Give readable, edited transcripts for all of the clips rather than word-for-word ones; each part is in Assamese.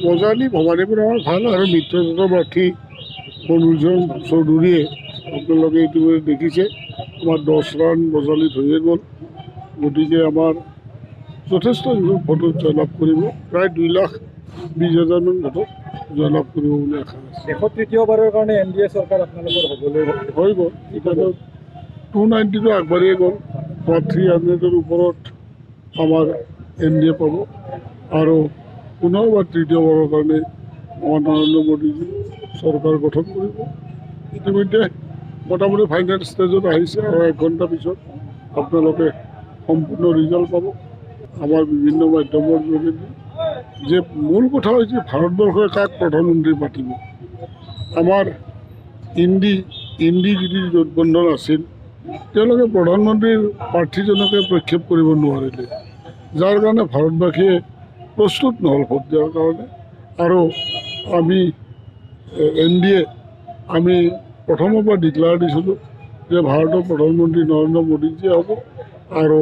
বজালি ভবানীপুৰ আমাৰ ভাল আৰু মিত্ৰজোঁটৰ প্ৰাৰ্থী মনোৰঞ্জন চৌধুৰীয়ে আপোনালোকে ইতিমধ্যে দেখিছে আমাৰ 10 ৰান বজালিত হৈয়ে গ'ল। গতিকে আমাৰ যথেষ্ট ভোটত জয়লাভ কৰিব, প্ৰায় 2,20,000 মান ভোটত জয়লাভ কৰিব বুলি আশা আছে। দেশত তৃতীয়বাৰৰ কাৰণে NDA চৰকাৰ আপোনালোকৰ হ'বলৈ হৈ গ'ল, এতিয়া 290টো আগবাঢ়িয়ে গ'ল, 300ৰ ওপৰত আমাৰ NDA পাব আৰু পুনৰবাৰ তৃতীয়বাৰৰ কাৰণে আমাৰ নৰেন্দ্ৰ মোদীজী চৰকাৰ গঠন কৰিব। ইতিমধ্যে মোটামুটি ফাইনেল ষ্টেজত আহিছে আৰু 1 ঘণ্টা পিছত আপোনালোকে সম্পূৰ্ণ ৰিজাল্ট পাব আমাৰ বিভিন্ন মাধ্যমৰ যোগেদি। যে মূল কথা হৈছে ভাৰতবৰ্ষই কাক প্ৰধানমন্ত্ৰী পাতিব। আমাৰ ইণ্ডি যদি জোটবন্ধন আছিল, তেওঁলোকে প্ৰধানমন্ত্ৰীৰ প্ৰাৰ্থীজনকে প্ৰক্ষেপ কৰিব নোৱাৰিলে, যাৰ কাৰণে ভাৰতবাসীয়ে প্ৰস্তুত নহ'ল ভোট দিয়াৰ কাৰণে। আৰু আমি NDA আমি প্ৰথমৰ পৰা ডিক্লেয়াৰ দিছিলোঁ যে ভাৰতৰ প্ৰধানমন্ত্ৰী নৰেন্দ্ৰ মোদীজী হ'ব আৰু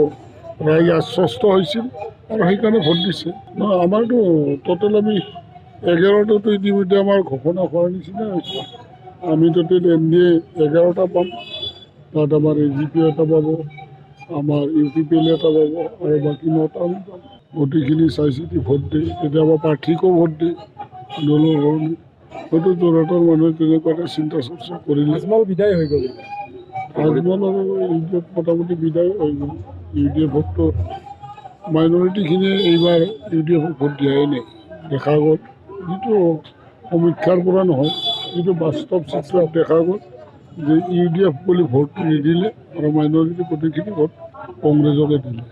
ৰাইজ আশ্বস্ত হৈছিল আৰু সেইকাৰণে ভোট দিছে। আমাৰতো টোটেল আমি 11টাতো ইতিমধ্যে আমাৰ ঘোষণা হোৱাৰ নিচিনা হৈছে। আমি টোটেল NDA 11টা পাম, তাত আমাৰ AGP এটা পাব, আমাৰ UPPL এটা পাব আৰু বাকী 9টা আমি পাম। গোটেইখিনি চাই চিতি ভোট দিয়ে, কেতিয়াবা প্ৰাৰ্থীকো ভোট দিয়ে দলৰ কাৰণে। হয়তো যোৰহাটৰ মানুহে তেনেকুৱাকৈ চিন্তা চৰ্চা কৰিলে। আজমল বিদায় হৈ গ'ল, আজমল আৰু UDF মোটামুটি বিদায় হৈ গ'ল। UDF ভোটটো মাইনৰিটিখিনিয়ে এইবাৰ UDFক ভোট দিয়াই নাই, দেখা গ'ল। যিটো সমীক্ষাৰ পৰা নহয়, যিটো বাস্তৱ চিত্ৰত দেখা গ'ল যে UDF বুলি ভোট নিদিলে আৰু মাইনৰিটি গোটেইখিনি ভোট কংগ্ৰেছকে দিলে।